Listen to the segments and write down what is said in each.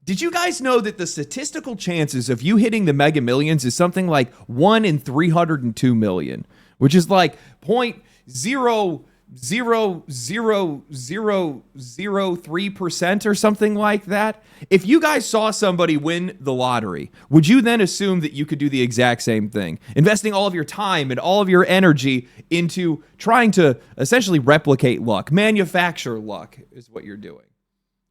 Did you guys know that the statistical chances of you hitting the Mega Millions is something like 1 in 302 million, which is like 0.00003% or something like that? If you guys saw somebody win the lottery, would you then assume that you could do the exact same thing? Investing all of your time and all of your energy into trying to essentially replicate luck, manufacture luck is what you're doing.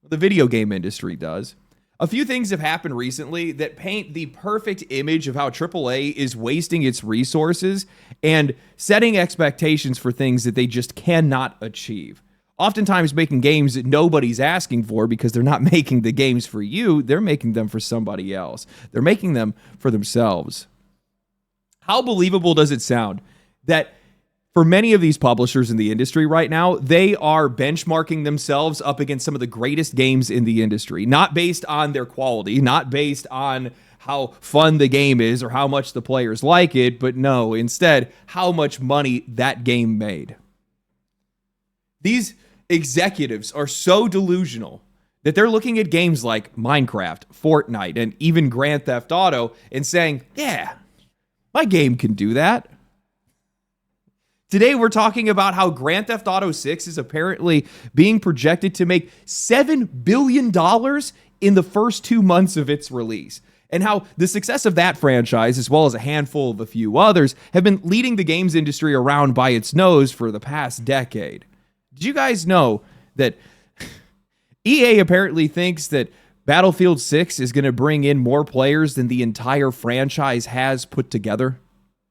The video game industry does. A few things have happened recently that paint the perfect image of how AAA is wasting its resources and setting expectations for things that they just cannot achieve. Oftentimes making games that nobody's asking for because they're not making the games for you, they're making them for somebody else. They're making them for themselves. How believable does it sound that for many of these publishers in the industry right now, they are benchmarking themselves up against some of the greatest games in the industry, not based on their quality, not based on how fun the game is or how much the players like it, but no, instead, how much money that game made. These executives are so delusional that they're looking at games like Minecraft, Fortnite, and even Grand Theft Auto and saying, yeah, my game can do that. Today, we're talking about how Grand Theft Auto 6 is apparently being projected to make $7 billion in the first 2 months of its release, and how the success of that franchise, as well as a handful of a few others, have been leading the games industry around by its nose for the past decade. Did you guys know that EA apparently thinks that Battlefield 6 is going to bring in more players than the entire franchise has put together?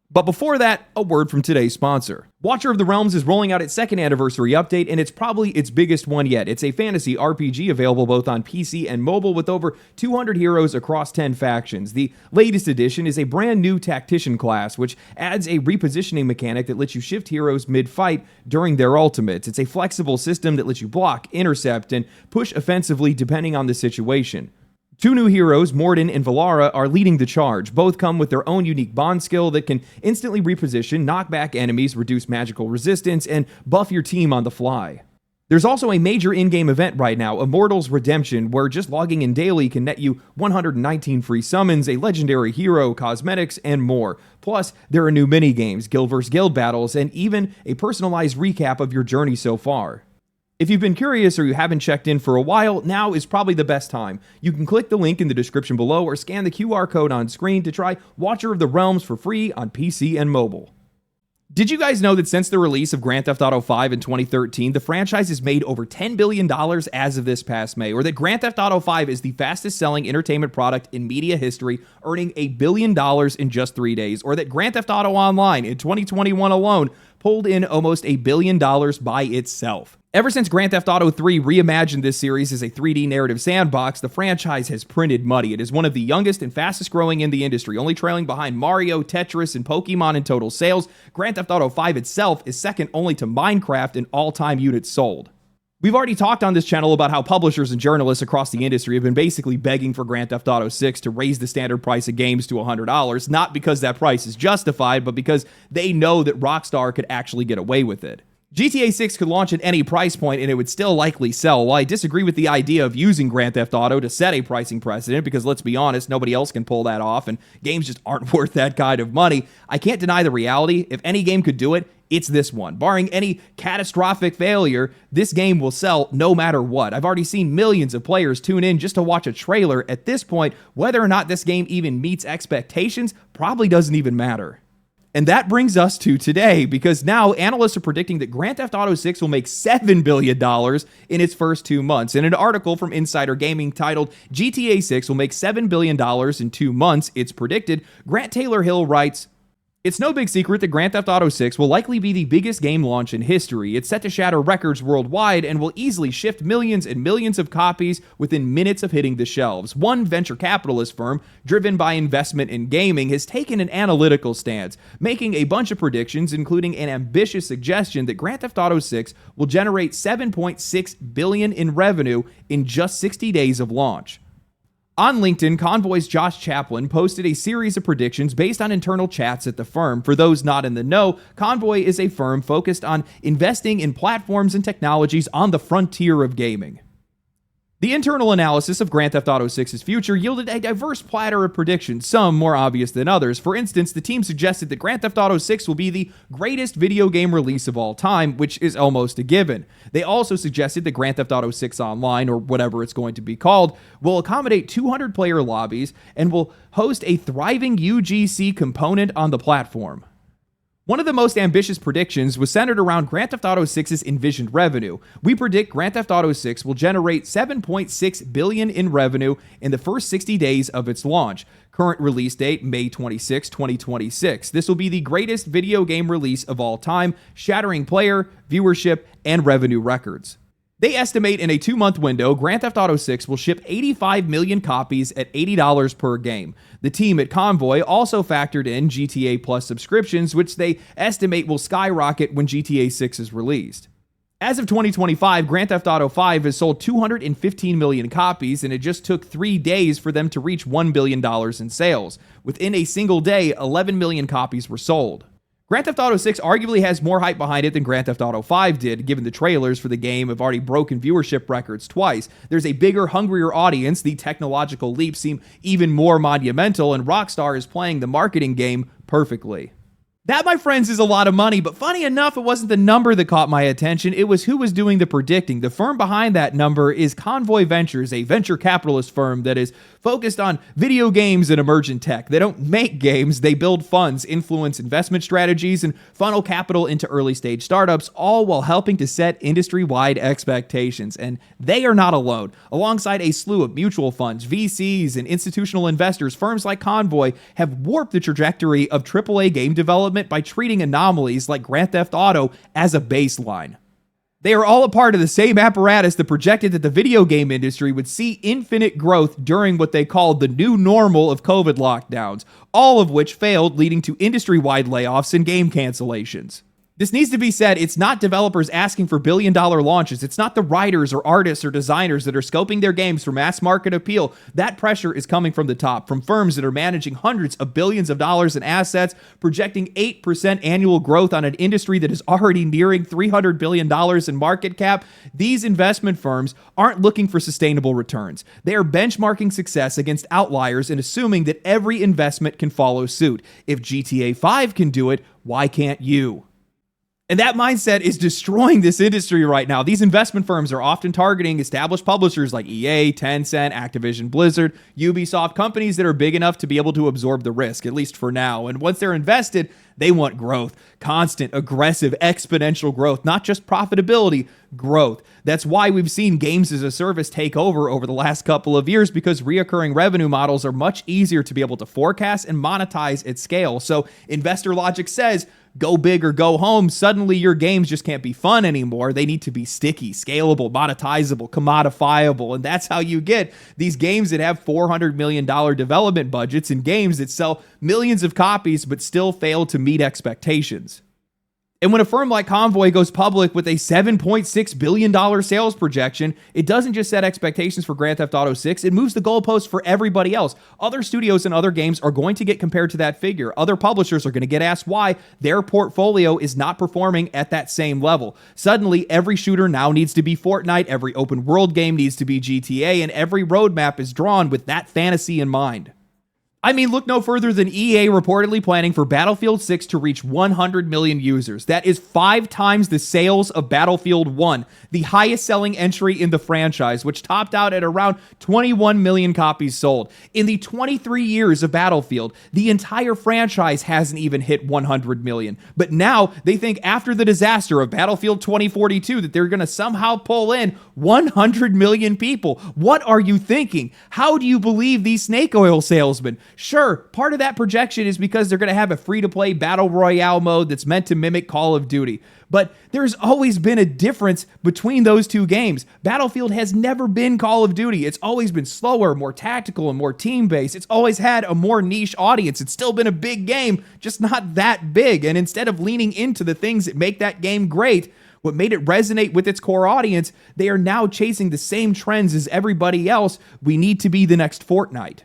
But before that, a word from today's sponsor. Watcher of the Realms is rolling out its second anniversary update, and it's probably its biggest one yet. It's a fantasy RPG available both on PC and mobile with over 200 heroes across 10 factions. The latest edition is a brand new tactician class, which adds a repositioning mechanic that lets you shift heroes mid-fight during their ultimates. It's a flexible system that lets you block, intercept, and push offensively depending on the situation. 2 new heroes, Morden and Valara, are leading the charge. Both come with their own unique bond skill that can instantly reposition, knock back enemies, reduce magical resistance, and buff your team on the fly. There's also a major in-game event right now, Immortals Redemption, where just logging in daily can net you 119 free summons, a legendary hero, cosmetics, and more. Plus, there are new minigames, guild vs. guild battles, and even a personalized recap of your journey so far. If you've been curious or you haven't checked in for a while, now is probably the best time. You can click the link in the description below or scan the QR code on screen to try Watcher of the Realms for free on PC and mobile. Did you guys know that since the release of Grand Theft Auto V in 2013, the franchise has made over $10 billion as of this past May, or that Grand Theft Auto V is the fastest-selling entertainment product in media history, earning $1 billion in just 3 days, or that Grand Theft Auto Online in 2021 alone pulled in almost $1 billion by itself? Ever since Grand Theft Auto 3 reimagined this series as a 3D narrative sandbox, the franchise has printed money. It is one of the youngest and fastest growing in the industry, only trailing behind Mario, Tetris, and Pokemon in total sales. Grand Theft Auto 5 itself is second only to Minecraft in all-time units sold. We've already talked on this channel about how publishers and journalists across the industry have been basically begging for Grand Theft Auto 6 to raise the standard price of games to $100, not because that price is justified, but because they know that Rockstar could actually get away with it. GTA 6 could launch at any price point and it would still likely sell. While I disagree with the idea of using Grand Theft Auto to set a pricing precedent, because let's be honest, nobody else can pull that off and games just aren't worth that kind of money, I can't deny the reality. If any game could do it, it's this one. Barring any catastrophic failure, this game will sell no matter what. I've already seen millions of players tune in just to watch a trailer. At this point, whether or not this game even meets expectations probably doesn't even matter. And that brings us to today, because now analysts are predicting that Grand Theft Auto 6 will make $7 billion in its first 2 months. In an article from Insider Gaming titled GTA 6 will make $7 billion in 2 months, it's predicted, Grant Taylor Hill writes, "It's no big secret that Grand Theft Auto 6 will likely be the biggest game launch in history. It's set to shatter records worldwide and will easily shift millions and millions of copies within minutes of hitting the shelves. One venture capitalist firm, driven by investment in gaming, has taken an analytical stance, making a bunch of predictions, including an ambitious suggestion that Grand Theft Auto 6 will generate $7.6 billion in revenue in just 60 days of launch." On LinkedIn, Convoy's Josh Chaplin posted a series of predictions based on internal chats at the firm. For those not in the know, Convoy is a firm focused on investing in platforms and technologies on the frontier of gaming. The internal analysis of Grand Theft Auto 6's future yielded a diverse platter of predictions, some more obvious than others. For instance, the team suggested that Grand Theft Auto 6 will be the greatest video game release of all time, which is almost a given. They also suggested that Grand Theft Auto 6 Online, or whatever it's going to be called, will accommodate 200-player lobbies and will host a thriving UGC component on the platform. One of the most ambitious predictions was centered around Grand Theft Auto 6's envisioned revenue. We predict Grand Theft Auto 6 will generate $7.6 billion in revenue in the first 60 days of its launch. Current release date, May 26, 2026. This will be the greatest video game release of all time, shattering player, viewership, and revenue records. They estimate in a 2-month window, Grand Theft Auto 6 will ship 85 million copies at $80 per game. The team at Convoy also factored in GTA Plus subscriptions, which they estimate will skyrocket when GTA 6 is released. As of 2025, Grand Theft Auto 5 has sold 215 million copies, and it just took 3 days for them to reach $1 billion in sales. Within a single day, 11 million copies were sold. Grand Theft Auto 6 arguably has more hype behind it than Grand Theft Auto 5 did, given the trailers for the game have already broken viewership records twice. There's a bigger, hungrier audience, the technological leaps seem even more monumental, and Rockstar is playing the marketing game perfectly. That, my friends, is a lot of money, but funny enough, it wasn't the number that caught my attention, it was who was doing the predicting. The firm behind that number is Convoy Ventures, a venture capitalist firm that is focused on video games and emergent tech. They don't make games, they build funds, influence investment strategies, and funnel capital into early-stage startups, all while helping to set industry-wide expectations. And they are not alone. Alongside a slew of mutual funds, VCs, and institutional investors, firms like Convoy have warped the trajectory of AAA game development by treating anomalies like Grand Theft Auto as a baseline. They are all a part of the same apparatus that projected that the video game industry would see infinite growth during what they called the new normal of COVID lockdowns, all of which failed, leading to industry-wide layoffs and game cancellations. This needs to be said, it's not developers asking for billion-dollar launches. It's not the writers or artists or designers that are scoping their games for mass market appeal. That pressure is coming from the top, from firms that are managing hundreds of billions of dollars in assets, projecting 8% annual growth on an industry that is already nearing $300 billion in market cap. These investment firms aren't looking for sustainable returns. They are benchmarking success against outliers and assuming that every investment can follow suit. If GTA 5 can do it, why can't you? And that mindset is destroying this industry right now. These investment firms are often targeting established publishers like EA, Tencent, Activision Blizzard, Ubisoft, companies that are big enough to be able to absorb the risk, at least for now. And once they're invested, they want growth, constant, aggressive, exponential growth, not just profitability, growth. That's why we've seen games as a service take over the last couple of years, because reoccurring revenue models are much easier to be able to forecast and monetize at scale. So investor logic says, go big or go home. Suddenly your games just can't be fun anymore. They need to be sticky, scalable, monetizable, commodifiable. And that's how you get these games that have $400 million development budgets and games that sell millions of copies but still fail to meet expectations. And when a firm like Convoy goes public with a $7.6 billion sales projection, it doesn't just set expectations for Grand Theft Auto 6, it moves the goalposts for everybody else. Other studios and other games are going to get compared to that figure. Other publishers are going to get asked why their portfolio is not performing at that same level. Suddenly, every shooter now needs to be Fortnite, every open world game needs to be GTA, and every roadmap is drawn with that fantasy in mind. I mean, look no further than EA reportedly planning for Battlefield 6 to reach 100 million users. That is 5 times the sales of Battlefield 1, the highest selling entry in the franchise, which topped out at around 21 million copies sold. In the 23 years of Battlefield, the entire franchise hasn't even hit 100 million. But now they think after the disaster of Battlefield 2042 that they're going to somehow pull in 100 million people. What are you thinking? How do you believe these snake oil salesmen? Sure, part of that projection is because they're going to have a free-to-play battle royale mode that's meant to mimic Call of Duty. But there's always been a difference between those two games. Battlefield has never been Call of Duty. It's always been slower, more tactical, and more team-based. It's always had a more niche audience. It's still been a big game, just not that big. And instead of leaning into the things that make that game great, what made it resonate with its core audience, they are now chasing the same trends as everybody else. We need to be the next Fortnite.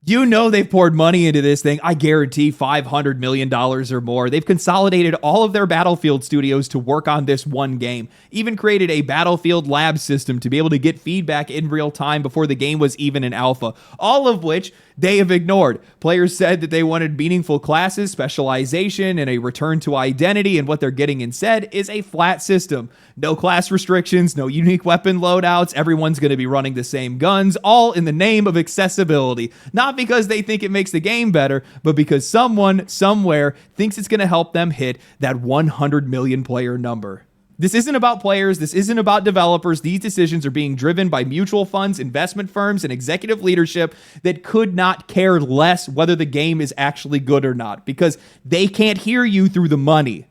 You know they've poured money into this thing. I guarantee $500 million or more. They've consolidated all of their Battlefield studios to work on this one game. Even created a Battlefield lab system to be able to get feedback in real time before the game was even in alpha. All of which they have ignored. Players said that they wanted meaningful classes, specialization, and a return to identity, and what they're getting instead is a flat system. No class restrictions, no unique weapon loadouts, everyone's going to be running the same guns, all in the name of accessibility. Not because they think it makes the game better, but because someone, somewhere, thinks it's going to help them hit that 100 million player number. This isn't about players. This isn't about developers. These decisions are being driven by mutual funds, investment firms, and executive leadership that could not care less whether the game is actually good or not, because they can't hear you through the money.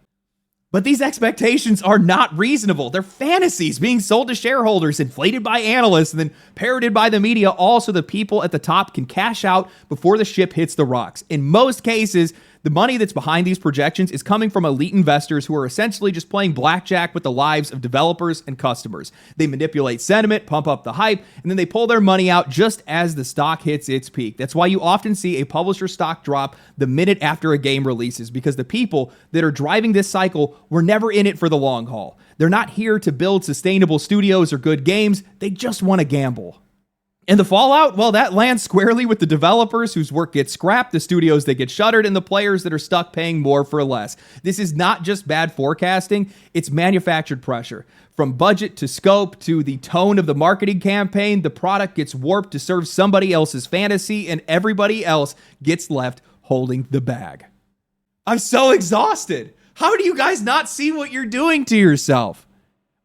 But these expectations are not reasonable. They're fantasies being sold to shareholders, inflated by analysts, and then parroted by the media, all so the people at the top can cash out before the ship hits the rocks. In most cases, the money that's behind these projections is coming from elite investors who are essentially just playing blackjack with the lives of developers and customers. They manipulate sentiment, pump up the hype, and then they pull their money out just as the stock hits its peak. That's why you often see a publisher stock drop the minute after a game releases, because the people that are driving this cycle were never in it for the long haul. They're not here to build sustainable studios or good games. They just want to gamble. And the fallout, well, that lands squarely with the developers whose work gets scrapped, the studios that get shuttered, and the players that are stuck paying more for less. This is not just bad forecasting, it's manufactured pressure. From budget to scope to the tone of the marketing campaign, the product gets warped to serve somebody else's fantasy, and everybody else gets left holding the bag. I'm so exhausted. How do you guys not see what you're doing to yourself?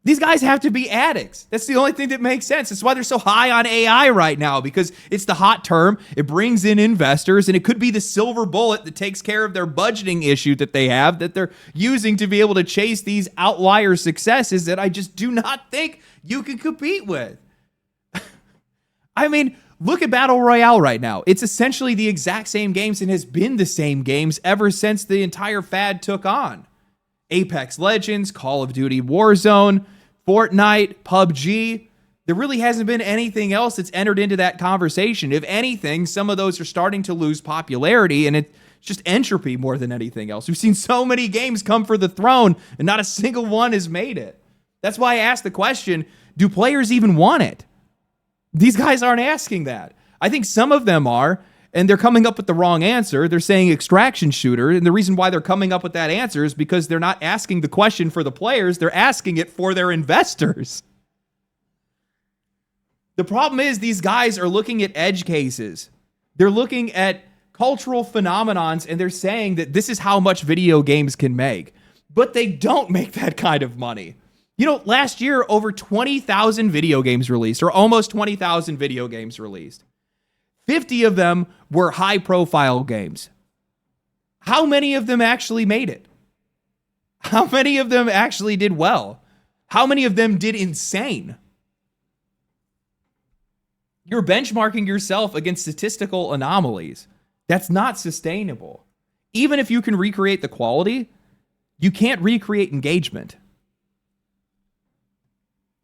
These guys have to be addicts. That's the only thing that makes sense. That's why they're so high on AI right now, because it's the hot term. It brings in investors, and it could be the silver bullet that takes care of their budgeting issue that they have, that they're using to be able to chase these outlier successes that I just do not think you can compete with. I mean, look at Battle Royale right now. It's essentially the exact same games and has been the same games ever since the entire fad took on. Apex Legends, Call of Duty Warzone, Fortnite, PUBG. There really hasn't been anything else that's entered into that conversation. If anything, some of those are starting to lose popularity, and it's just entropy more than anything else. We've seen so many games come for the throne, and not a single one has made it. That's why I asked the question, do players even want it? These guys aren't asking that. I think some of them are, and they're coming up with the wrong answer. They're saying extraction shooter, and the reason why they're coming up with that answer is because they're not asking the question for the players, they're asking it for their investors. The problem is these guys are looking at edge cases. They're looking at cultural phenomenons, and they're saying that this is how much video games can make. But they don't make that kind of money. You know, last year, over 20,000 video games released, or almost 20,000 video games released. 50 of them were high-profile games. How many of them actually made it? How many of them actually did well? How many of them did insane? You're benchmarking yourself against statistical anomalies. That's not sustainable. Even if you can recreate the quality, you can't recreate engagement.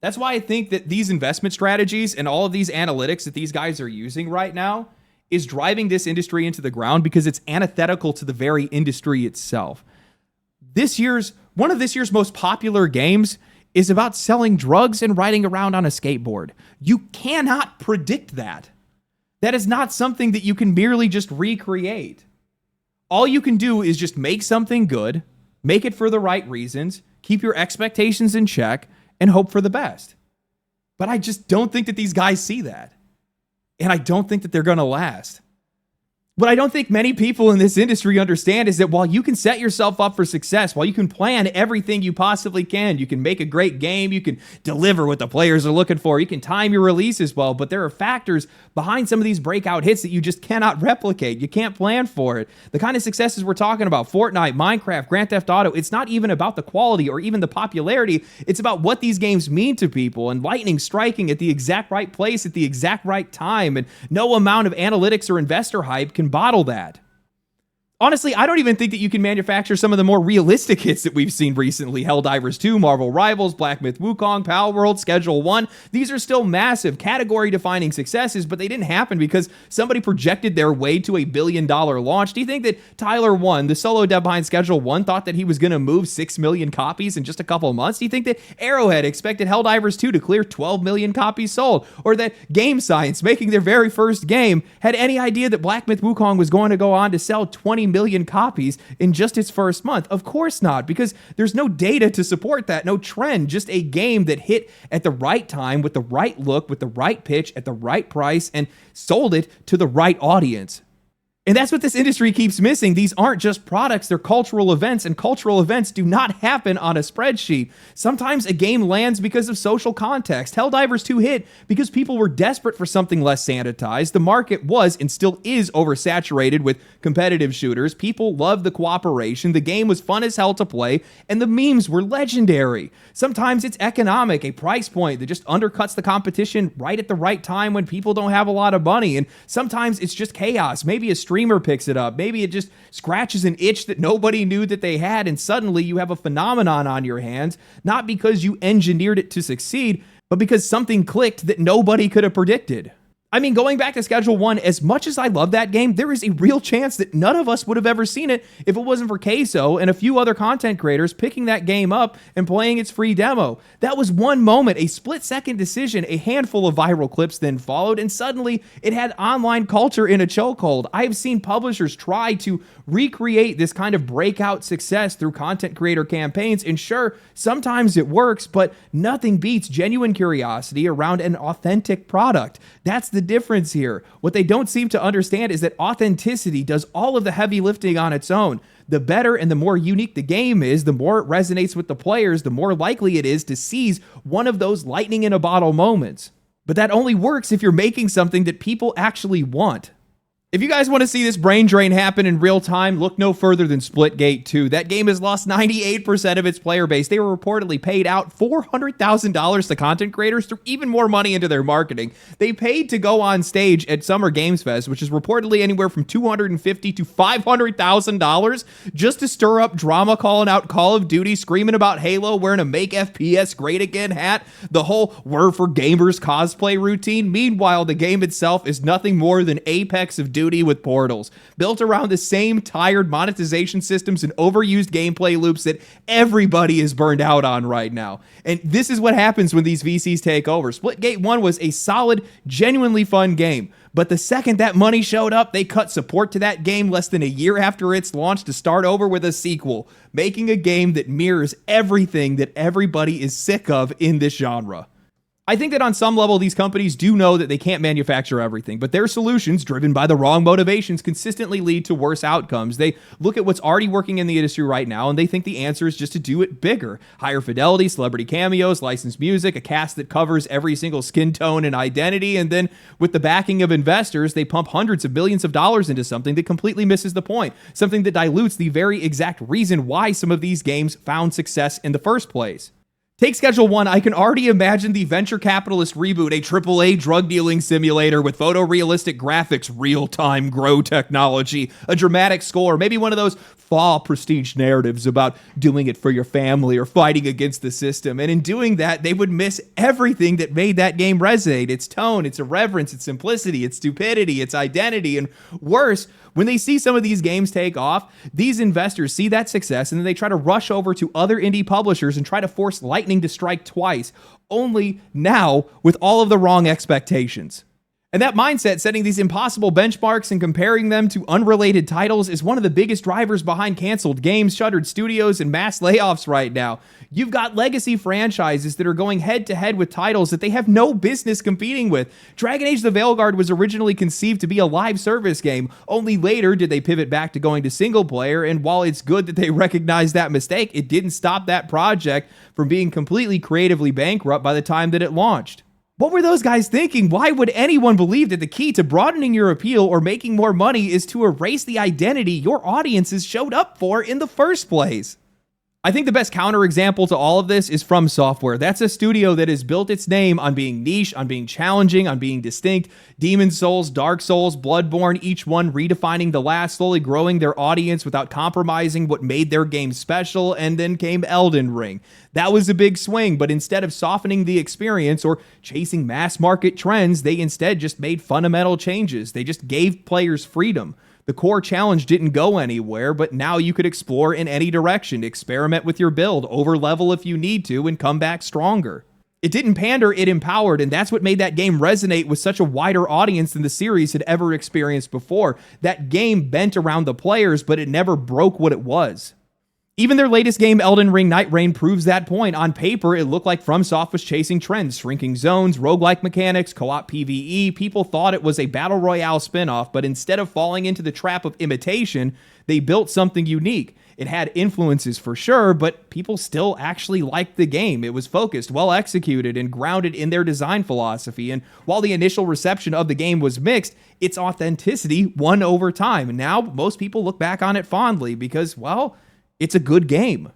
That's why I think that these investment strategies and all of these analytics that these guys are using right now is driving this industry into the ground, because it's antithetical to the very industry itself. One of this year's most popular games is about selling drugs and riding around on a skateboard. You cannot predict that. That is not something that you can merely just recreate. All you can do is just make something good, make it for the right reasons, keep your expectations in check, and hope for the best. But I just don't think that these guys see that. And I don't think that they're going to last. What I don't think many people in this industry understand is that while you can set yourself up for success, while you can plan everything you possibly can, you can make a great game, you can deliver what the players are looking for, you can time your releases well, but there are factors behind some of these breakout hits that you just cannot replicate. You can't plan for it. The kind of successes we're talking about, Fortnite, Minecraft, Grand Theft Auto, it's not even about the quality or even the popularity. It's about what these games mean to people, and lightning striking at the exact right place at the exact right time, and no amount of analytics or investor hype can bottle that. Honestly, I don't even think that you can manufacture some of the more realistic hits that we've seen recently. Helldivers 2, Marvel Rivals, Black Myth Wukong, Palworld, Schedule 1. These are still massive category-defining successes, but they didn't happen because somebody projected their way to $1 billion launch. Do you think that Tyler 1, the solo dev behind Schedule 1, thought that he was going to move 6 million copies in just a couple of months? Do you think that Arrowhead expected Helldivers 2 to clear 12 million copies sold? Or that Game Science, making their very first game, had any idea that Black Myth Wukong was going to go on to sell 20 million copies in just its first month? Of course not, because there's no data to support that, no trend, just a game that hit at the right time with the right look, with the right pitch, at the right price, and sold it to the right audience. And that's what this industry keeps missing. These aren't just products, they're cultural events, and cultural events do not happen on a spreadsheet. Sometimes a game lands because of social context. Helldivers 2 hit because people were desperate for something less sanitized. The market was and still is oversaturated with competitive shooters. People loved the cooperation. The game was fun as hell to play, and the memes were legendary. Sometimes it's economic, a price point that just undercuts the competition right at the right time when people don't have a lot of money. And sometimes it's just chaos. Maybe a streamer picks it up. Maybe it just scratches an itch that nobody knew that they had, and suddenly you have a phenomenon on your hands, not because you engineered it to succeed, but because something clicked that nobody could have predicted. I mean, going back to Schedule 1, as much as I love that game, there is a real chance that none of us would have ever seen it if it wasn't for Queso and a few other content creators picking that game up and playing its free demo. That was one moment, a split-second decision, a handful of viral clips then followed, and suddenly it had online culture in a chokehold. I've seen publishers try to recreate this kind of breakout success through content creator campaigns, and sure, sometimes it works, but nothing beats genuine curiosity around an authentic product. That's the difference here. What they don't seem to understand is that authenticity does all of the heavy lifting on its own. The better and the more unique the game is, the more it resonates with the players, the more likely it is to seize one of those lightning in a bottle moments. But that only works if you're making something that people actually want. If you guys want to see this brain drain happen in real time, look no further than Splitgate 2. That game has lost 98% of its player base. They were reportedly paid out $400,000 to content creators, threw even more money into their marketing. They paid to go on stage at Summer Games Fest, which is reportedly anywhere from $250,000 to $500,000, just to stir up drama, calling out Call of Duty, screaming about Halo, wearing a Make FPS Great Again hat, the whole We're for Gamers cosplay routine. Meanwhile, the game itself is nothing more than Apex of Duty with portals, built around the same tired monetization systems and overused gameplay loops that everybody is burned out on right now. And this is what happens when these VCs take over. Splitgate 1 was a solid, genuinely fun game, but the second that money showed up, they cut support to that game less than a year after its launch to start over with a sequel, making a game that mirrors everything that everybody is sick of in this genre. I think that on some level, these companies do know that they can't manufacture everything, but their solutions, driven by the wrong motivations, consistently lead to worse outcomes. They look at what's already working in the industry right now, and they think the answer is just to do it bigger. Higher fidelity, celebrity cameos, licensed music, a cast that covers every single skin tone and identity, and then with the backing of investors, they pump hundreds of billions of dollars into something that completely misses the point, something that dilutes the very exact reason why some of these games found success in the first place. Take Schedule 1, I can already imagine the venture capitalist reboot, a AAA drug dealing simulator with photorealistic graphics, real-time grow technology, a dramatic score, maybe one of those fall prestige narratives about doing it for your family or fighting against the system. And in doing that, they would miss everything that made that game resonate. Its tone, its irreverence, its simplicity, its stupidity, its identity, and worse, when they see some of these games take off, these investors see that success and then they try to rush over to other indie publishers and try to force lightning to strike twice, only now with all of the wrong expectations. And that mindset, setting these impossible benchmarks and comparing them to unrelated titles, is one of the biggest drivers behind canceled games, shuttered studios, and mass layoffs right now. You've got legacy franchises that are going head-to-head with titles that they have no business competing with. Dragon Age the Veilguard was originally conceived to be a live service game. Only later did they pivot back to going to single player, and while it's good that they recognized that mistake, it didn't stop that project from being completely creatively bankrupt by the time that it launched. What were those guys thinking? Why would anyone believe that the key to broadening your appeal or making more money is to erase the identity your audiences showed up for in the first place? I think the best counterexample to all of this is From Software. That's a studio that has built its name on being niche, on being challenging, on being distinct. Demon Souls, Dark Souls, Bloodborne, each one redefining the last, slowly growing their audience without compromising what made their game special, and then came Elden Ring. That was a big swing, but instead of softening the experience or chasing mass market trends, they instead just made fundamental changes. They just gave players freedom. The core challenge didn't go anywhere, but now you could explore in any direction, experiment with your build, over level if you need to, and come back stronger. It didn't pander, it empowered, and that's what made that game resonate with such a wider audience than the series had ever experienced before. That game bent around the players, but it never broke what it was. Even their latest game, Elden Ring Night Rain, proves that point. On paper, it looked like FromSoft was chasing trends, shrinking zones, roguelike mechanics, co-op PvE. People thought it was a Battle Royale spinoff, but instead of falling into the trap of imitation, they built something unique. It had influences for sure, but people still actually liked the game. It was focused, well executed, and grounded in their design philosophy. And while the initial reception of the game was mixed, its authenticity won over time. And now most people look back on it fondly because, well, it's a good game.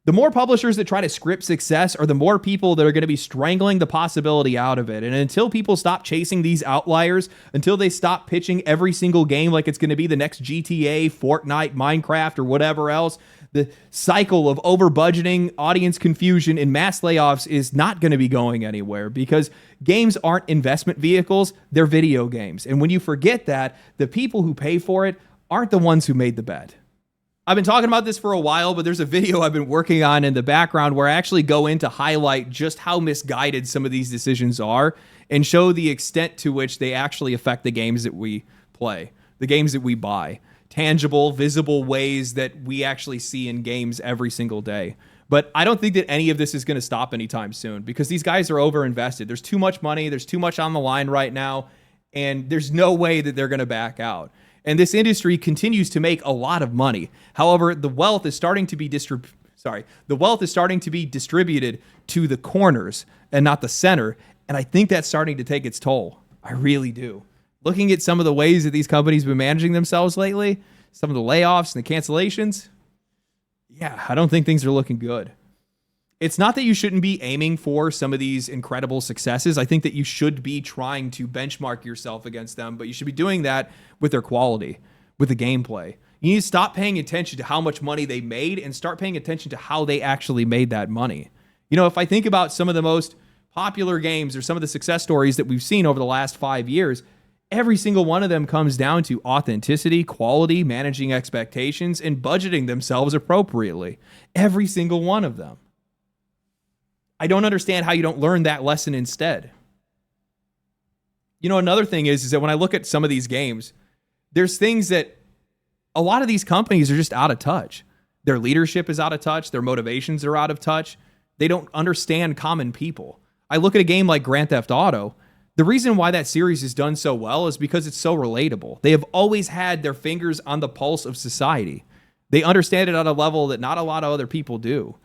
The more publishers that try to script success are the more people that are going to be strangling the possibility out of it. And until people stop chasing these outliers, until they stop pitching every single game like it's going to be the next GTA, Fortnite, Minecraft, or whatever else, the cycle of over-budgeting, audience confusion, and mass layoffs is not going to be going anywhere, because games aren't investment vehicles, they're video games. And when you forget that, the people who pay for it aren't the ones who made the bet. I've been talking about this for a while, but there's a video I've been working on in the background where I actually go in to highlight just how misguided some of these decisions are and show the extent to which they actually affect the games that we play, the games that we buy. Tangible, visible ways that we actually see in games every single day. But I don't think that any of this is going to stop anytime soon, because these guys are overinvested. There's too much money, there's too much on the line right now, and there's no way that they're going to back out. And this industry continues to make a lot of money. However, the wealth is starting to be distributed to the corners and not the center. And I think that's starting to take its toll. I really do. Looking at some of the ways that these companies have been managing themselves lately, some of the layoffs and the cancellations, yeah, I don't think things are looking good. It's not that you shouldn't be aiming for some of these incredible successes. I think that you should be trying to benchmark yourself against them, but you should be doing that with their quality, with the gameplay. You need to stop paying attention to how much money they made and start paying attention to how they actually made that money. You know, if I think about some of the most popular games or some of the success stories that we've seen over the last 5 years, every single one of them comes down to authenticity, quality, managing expectations, and budgeting themselves appropriately. Every single one of them. I don't understand how you don't learn that lesson instead. You know, another thing is that when I look at some of these games, there's things that a lot of these companies are just out of touch. Their leadership is out of touch. Their motivations are out of touch. They don't understand common people. I look at a game like Grand Theft Auto. The reason why that series is done so well is because it's so relatable. They have always had their fingers on the pulse of society. They understand it at a level that not a lot of other people do.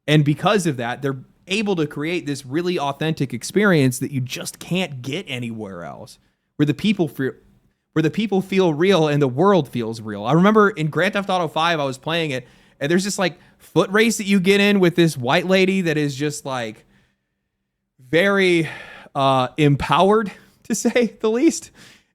And because of that, they're able to create this really authentic experience that you just can't get anywhere else, where the people feel real and the world feels real. I remember in Grand Theft Auto 5, I was playing it, and there's this like foot race that you get in with this white lady that is just like very empowered, to say the least,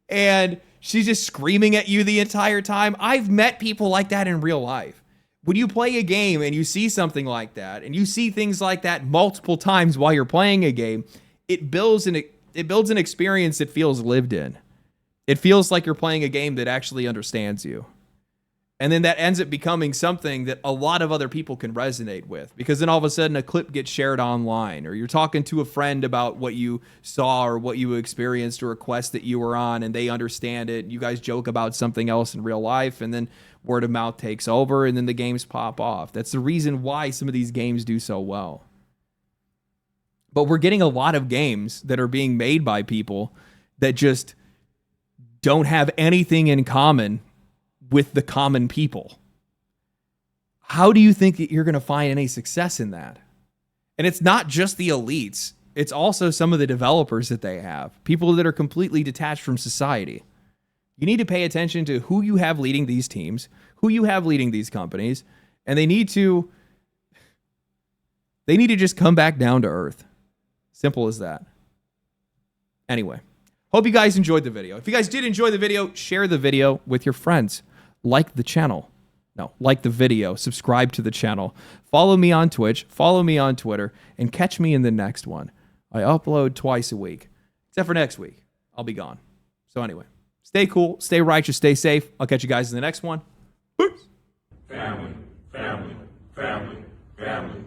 and she's just screaming at you the entire time. I've met people like that in real life. When you play a game and you see something like that, and you see things like that multiple times while you're playing a game, it builds an experience that feels lived in. It feels like you're playing a game that actually understands you. And then that ends up becoming something that a lot of other people can resonate with, because then all of a sudden a clip gets shared online, or you're talking to a friend about what you saw or what you experienced or a quest that you were on, and they understand it. You guys joke about something else in real life, and then word of mouth takes over, and then the games pop off. That's the reason why some of these games do so well. But we're getting a lot of games that are being made by people that just don't have anything in common with the common people. How do you think that you're going to find any success in that? And it's not just the elites. It's also some of the developers that they have. People that are completely detached from society. You need to pay attention to who you have leading these teams, who you have leading these companies, and they need to They need to just come back down to earth. Simple as that. Anyway, hope you guys enjoyed the video. If you guys did enjoy the video, share the video with your friends. Like the channel. No, like the video. Subscribe to the channel. Follow me on Twitch. Follow me on Twitter. And catch me in the next one. I upload twice a week. Except for next week. I'll be gone. So anyway, stay cool, stay righteous, stay safe. I'll catch you guys in the next one. Peace. Family, family, family, family.